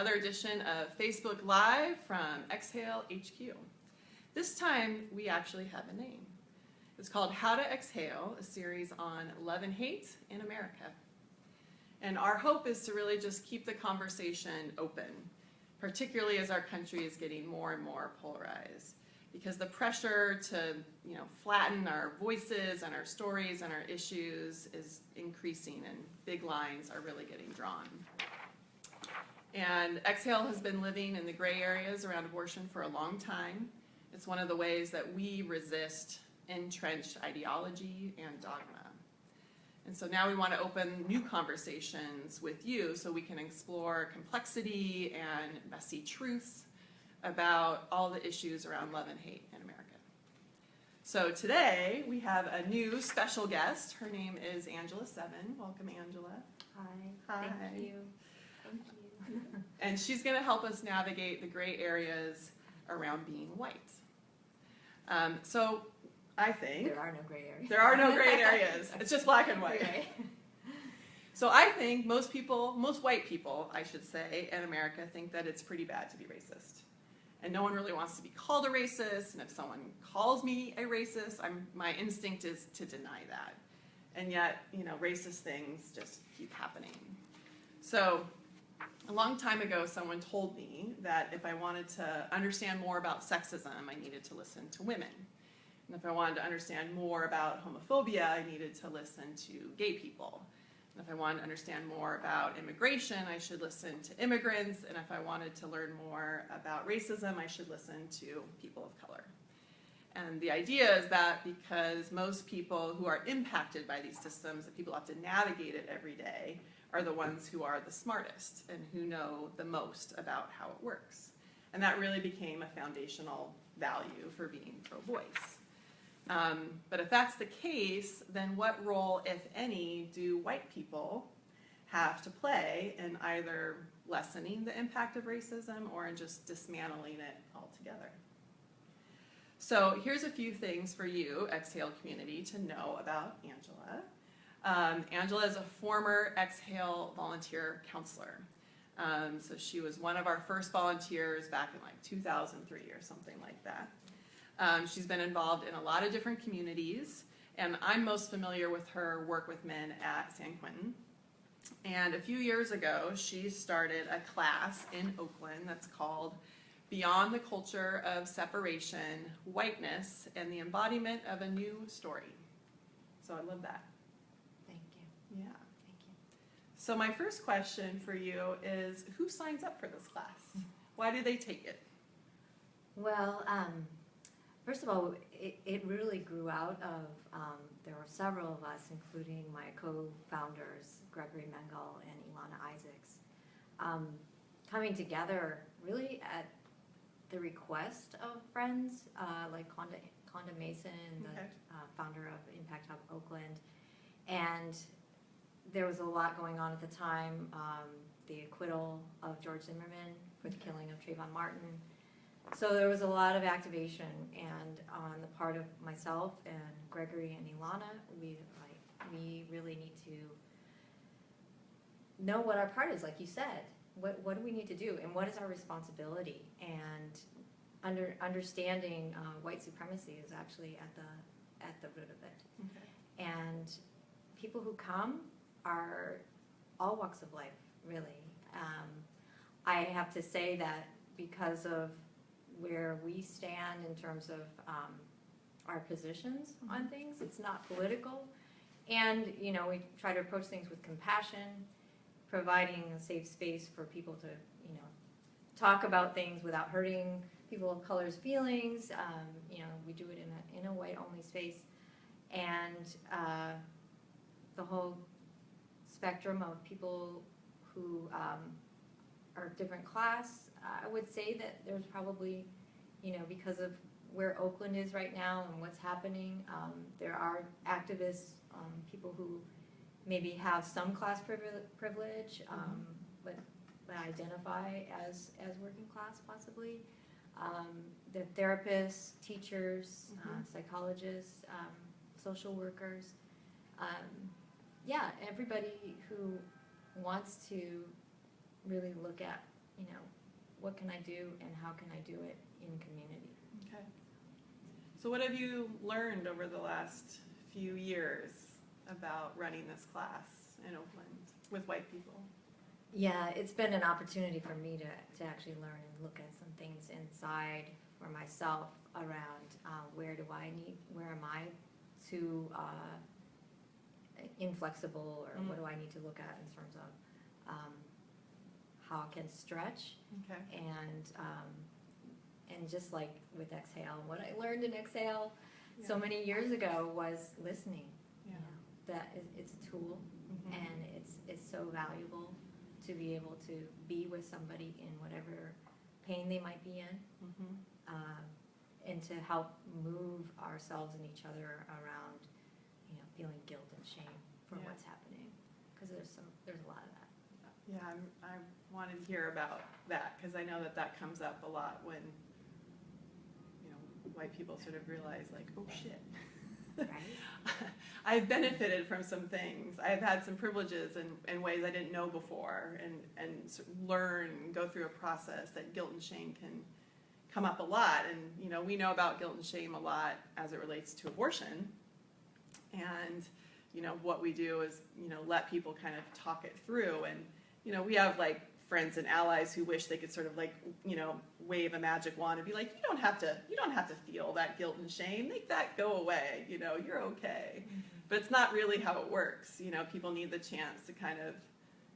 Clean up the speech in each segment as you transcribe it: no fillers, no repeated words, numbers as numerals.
Another edition of Facebook Live from Exhale HQ. This time we actually have a name. It's called How to Exhale, a series on love and hate in America. And our hope is to really just keep the conversation open, particularly as our country is getting more and more polarized. Because the pressure to flatten our voices and our stories and our issues is increasing, and big lines are really getting drawn. And Exhale has been living in the gray areas around abortion for a long time. It's one of the ways that we resist entrenched ideology and dogma. And so now we want to open new conversations with you so we can explore complexity and messy truths about all the issues around love and hate in America. So today we have a new special guest. Her name is Sevin. Welcome, Angela. Hi. Thank you. And she's going to help us navigate the gray areas around being white. So I think there are no gray areas. There are no gray areas. It's just black and white. Right. So I think most white people, I should say, in America think that it's pretty bad to be racist. And no one really wants to be called a racist. And if someone calls me a racist, my instinct is to deny that. And yet, racist things just keep happening. So a long time ago, someone told me that if I wanted to understand more about sexism, I needed to listen to women. And if I wanted to understand more about homophobia, I needed to listen to gay people. And if I wanted to understand more about immigration, I should listen to immigrants. And if I wanted to learn more about racism, I should listen to people of color. And the idea is that because most people who are impacted by these systems, the people who have to navigate it every day, are the ones who are the smartest and who know the most about how it works. And that really became a foundational value for being pro-voice. But if that's the case, then what role, if any, do white people have to play in either lessening the impact of racism or in just dismantling it altogether? So here's a few things for you, Exhale community, to know about Angela. Angela is a former Exhale volunteer counselor. So she was one of our first volunteers back in 2003 or something like that. She's been involved in a lot of different communities, and I'm most familiar with her work with men at San Quentin. And a few years ago, she started a class in Oakland that's called Beyond the Culture of Separation, Whiteness, and the Embodiment of a New Story. So I love that. Thank you. Yeah. Thank you. So my first question for you is, who signs up for this class? Why do they take it? Well, first of all, it really grew out of, there were several of us, including my co-founders, Gregory Mengel and Ilana Isaacs, coming together really at the request of friends like Conda Mason, Okay. the founder of Impact Hub Oakland. And there was a lot going on at the time, the acquittal of George Zimmerman for the killing of Trayvon Martin. So there was a lot of activation, and on the part of myself and Gregory and Ilana, we really need to know what our part is, like you said. What do we need to do, and what is our responsibility? And understanding white supremacy is actually at the root of it. Okay. And people who come are all walks of life, really. I have to say that because of where we stand in terms of our positions on things, it's not political. And, we try to approach things with compassion, providing a safe space for people to, talk about things without hurting people of color's feelings. We do it in a white-only space. And the whole spectrum of people who are different class, I would say that there's probably, because of where Oakland is right now and what's happening, there are activists, people who maybe have some class privilege, but identify as working class possibly. The therapists, teachers, psychologists, social workers, everybody who wants to really look at what can I do and how can I do it in community? Okay. So what have you learned over the last few years about running this class in Oakland with white people? Yeah, it's been an opportunity for me to actually learn and look at some things inside for myself around where am I too inflexible, or what do I need to look at in terms of how I can stretch, Okay. and just like with Exhale, what I learned in Exhale so Yeah. many years ago was listening. Yeah. It's a tool, Mhm. and it's so valuable to be able to be with somebody in whatever pain they might be in, Mhm. and to help move ourselves and each other around, feeling guilt and shame for Yeah. what's happening, because there's a lot of that. Yeah, I wanted to hear about that because I know that comes up a lot when, white people sort of realize like, oh shit. Right? I've benefited from some things. I've had some privileges in ways I didn't know before, and sort of learn, go through a process that guilt and shame can come up a lot. And, we know about guilt and shame a lot as it relates to abortion. And, what we do is, let people kind of talk it through. And, we have like friends and allies who wish they could sort of like, wave a magic wand and be like, you don't have to feel that guilt and shame. Make that go away. You're okay. Mm-hmm. But it's not really how it works. People need the chance to kind of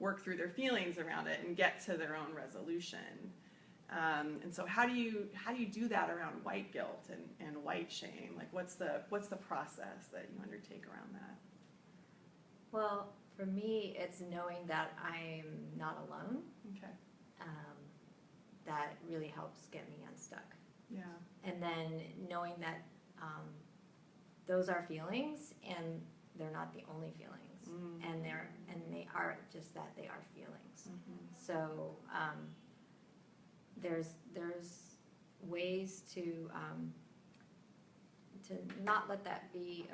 work through their feelings around it and get to their own resolution. And so how do you do that around white guilt and white shame? Like what's the process that you undertake around that? Well, for me, it's knowing that I'm not alone. Okay. That really helps get me unstuck. Yeah. And then knowing that those are feelings, and they're not the only feelings, Mm-hmm. and they are just that, they are feelings. Mm-hmm. So there's ways to not let that be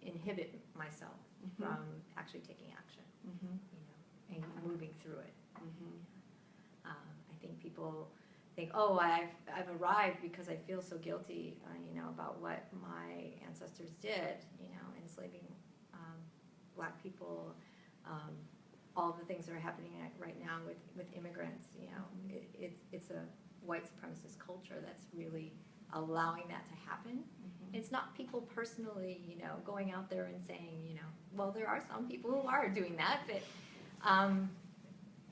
inhibit myself Mm-hmm. from actually taking action, Mm-hmm. and moving through it. Mm-hmm. I think people think, oh, I've arrived because I feel so guilty, about what my ancestors did, enslaving Black people, all the things that are happening right now with immigrants. It's a white supremacist culture that's really allowing that to happen. Mm-hmm. It's not people personally, going out there and saying, well, there are some people who are doing that, but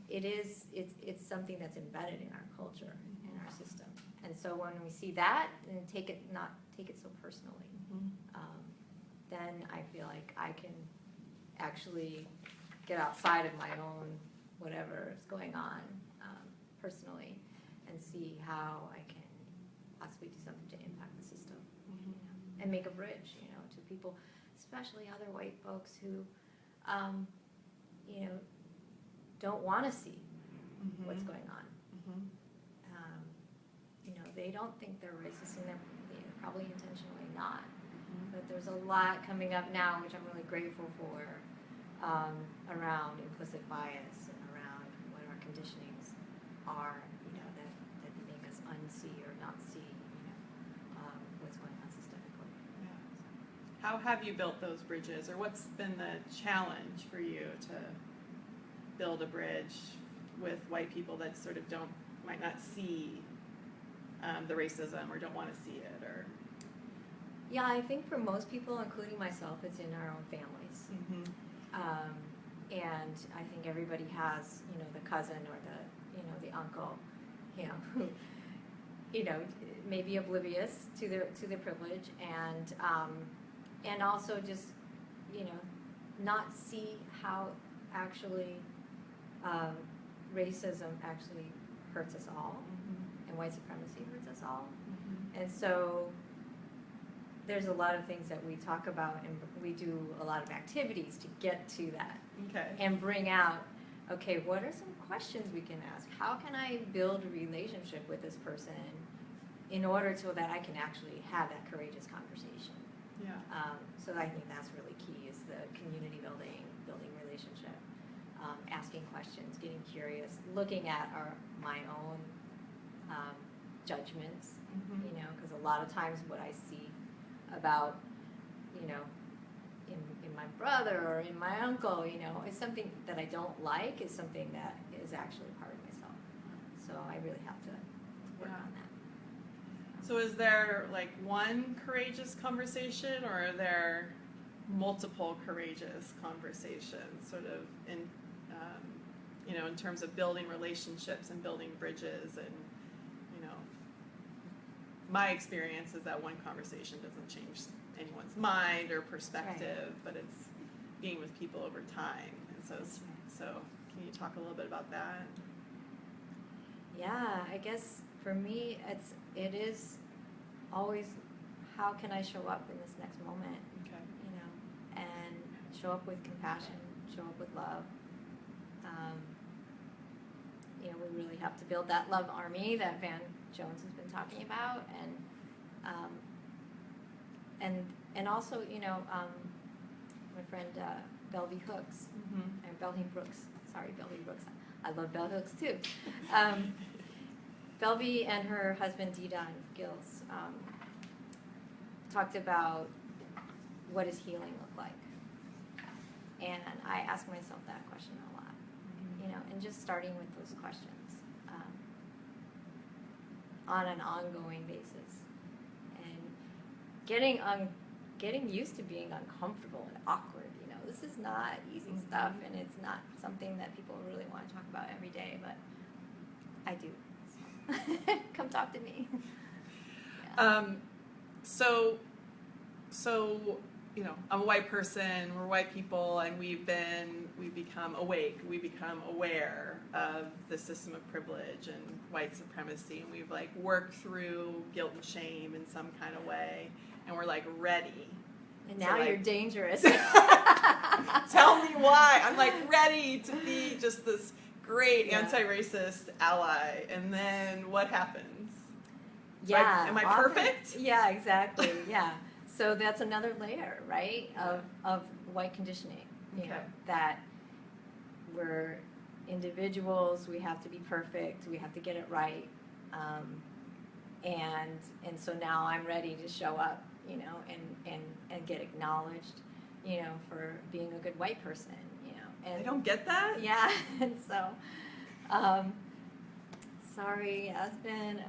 it's something that's embedded in our culture, in our system. And so when we see that and not take it so personally, then I feel like I can actually get outside of my own whatever is going on personally, and see how I can possibly do something to impact the system, and make a bridge, to people, especially other white folks who, don't want to see Mm-hmm. what's going on. Mm-hmm. They don't think they're racist, and they're probably intentionally not. Mm-hmm. But there's a lot coming up now, which I'm really grateful for, around implicit bias and around what our conditionings are, that make us unsee or not see, what's going on systemically. Yeah. How have you built those bridges, or what's been the challenge for you to build a bridge with white people that sort of might not see the racism, or don't want to see it, or? Yeah, I think for most people, including myself, it's in our own families. Mm-hmm. And I think everybody has, the cousin or the uncle, who, may be oblivious to their privilege, and also just, not see how actually racism actually hurts us all, Mm-hmm. and white supremacy hurts us all. Mm-hmm. And so there's a lot of things that we talk about, and we do a lot of activities to get to that, Okay. and bring out, okay, what are some questions we can ask? How can I build a relationship with this person in order so that I can actually have that courageous conversation? Yeah. So I think that's really key, is the community building relationship. asking questions, getting curious, looking at my own judgments, Mhm. you know, because a lot of times what I see about, you know, in my brother or in my uncle, you know, is something that I don't like, is something that is actually part of myself. So I really have to work Yeah. on that. So is there like one courageous conversation, or are there multiple courageous conversations, sort of in, you know, in terms of building relationships and building bridges? And, you know, my experience is that one conversation doesn't change anyone's mind or perspective, but it's being with people over time. And so, That's so can you talk a little bit about that? Yeah, I guess for me, it is always, how can I show up in this next moment, Okay. you know, and show up with compassion, show up with love. You know, we really have to build that love army that Van Jones has been talking about, and also, you know, my friend Belvy Hooks, Mm-hmm. or Belvy Brooks. Sorry, Belvy Brooks. I love Bell Hooks too. Belvy and her husband Didon Gills talked about what does healing look like, and I ask myself that question a lot, you know, and just starting with those questions on an ongoing basis, and getting used to being uncomfortable and awkward. You know, this is not easy stuff, and it's not something that people really want to talk about every day, but I do. So. Come talk to me. Yeah. So, you know, I'm a white person, we're white people, and we've become awake, we become aware of the system of privilege and white supremacy, and we've like worked through guilt and shame in some kind of way, and we're like ready. And now like, you're dangerous. Tell me why. I'm like ready to be just this great anti-racist ally, and then what happens? Yeah. Am I often, perfect? Yeah, exactly. Yeah. So that's another layer, right, of white conditioning. You know, that we're individuals, we have to be perfect, we have to get it right, and so now I'm ready to show up, you know, and get acknowledged, you know, for being a good white person, you know. And I don't get that. Yeah, and so, sorry, Aspen.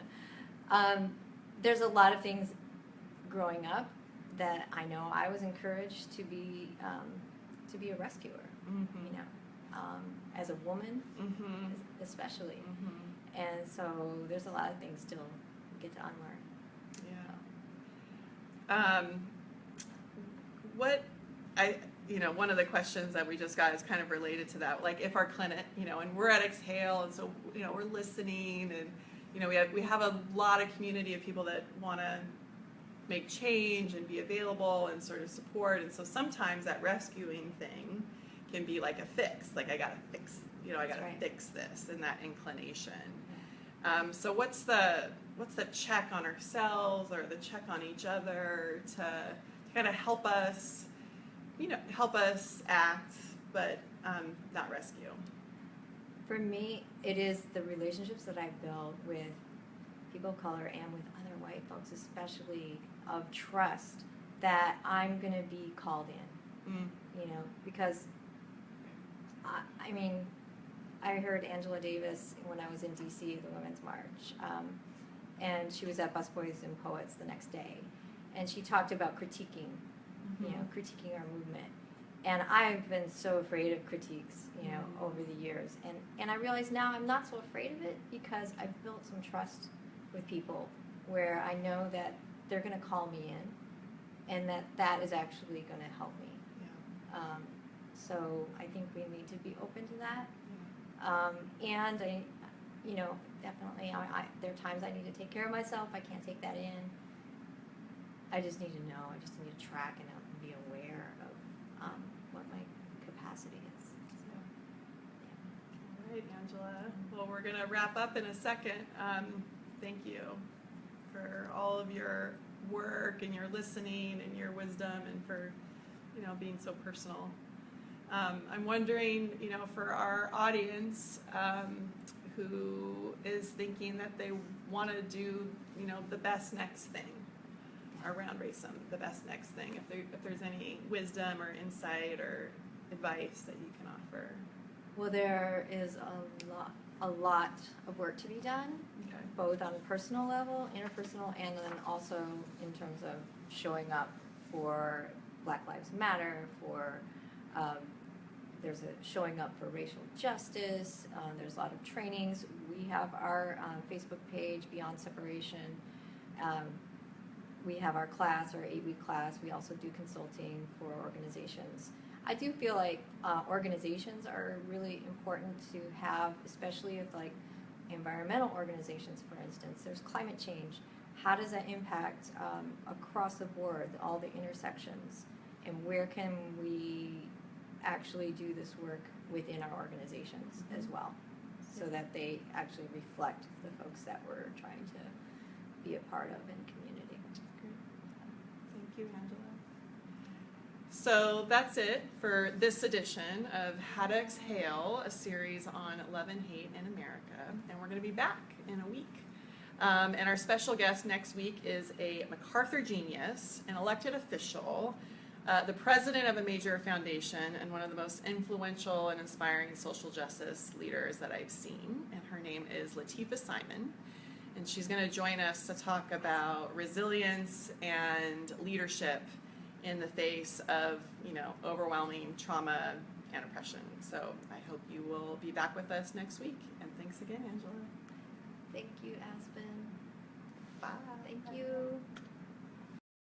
There's a lot of things growing up that I know I was encouraged to be a rescuer, Mm-hmm. you know, as a woman, Mm-hmm. especially. Mm-hmm. And so there's a lot of things still we get to unlearn. Yeah. One of the questions that we just got is kind of related to that. Like, if our clinic, you know, and we're at Exhale, and so, you know, we're listening, and, you know, we have a lot of community of people that want to make change and be available and sort of support, and so sometimes that rescuing thing can be like a fix. Like, I gotta fix, you know, I gotta fix this, and that inclination. So what's the check on ourselves or the check on each other to kind of help us act, but not rescue? For me, it is the relationships that I build with people of color and with other white folks, especially of trust, that I'm going to be called in, you know, because, I mean, I heard Angela Davis when I was in D.C. at the Women's March, and she was at Busboys and Poets the next day, and she talked about critiquing, you know, critiquing our movement. And I've been so afraid of critiques, you know, over the years. And I realize now I'm not so afraid of it because I've built some trust with people where I know that they're going to call me in and that is actually going to help me. Yeah. So I think we need to be open to that. And I, you know, definitely there are times I need to take care of myself. I can't take that in. I just need to know. I just need to track and be aware of what my capacity is. So, All right, Angela. Well, we're going to wrap up in a second. Thank you for all of your work and your listening and your wisdom, and for, you know, being so personal I'm wondering, for our audience who is thinking that they want to do, the best next thing around racism, the best next thing, if there's any wisdom or insight or advice that you can offer. Well, there is a lot of work to be done, Okay. both on a personal level, interpersonal, and then also in terms of showing up for Black Lives Matter, for there's a showing up for racial justice. There's a lot of trainings. We have our Facebook page, Beyond Separation. We have our class, our 8-week class. We also do consulting for organizations. I do feel like organizations are really important to have, especially if like environmental organizations, for instance. There's climate change. How does that impact across the board, all the intersections? And where can we actually do this work within our organizations as well, so that they actually reflect the folks that we're trying to be a part of in community. Great. Thank you, Angela. So that's it for this edition of How to Exhale, a series on love and hate in America. And we're going to be back in a week. And our special guest next week is a MacArthur genius, an elected official, the president of a major foundation, and one of the most influential and inspiring social justice leaders that I've seen. And her name is Latifah Simon. And she's going to join us to talk about resilience and leadership in the face of, overwhelming trauma and oppression. So I hope you will be back with us next week. And thanks again, Angela. Thank you, Aspen. Bye. Thank you.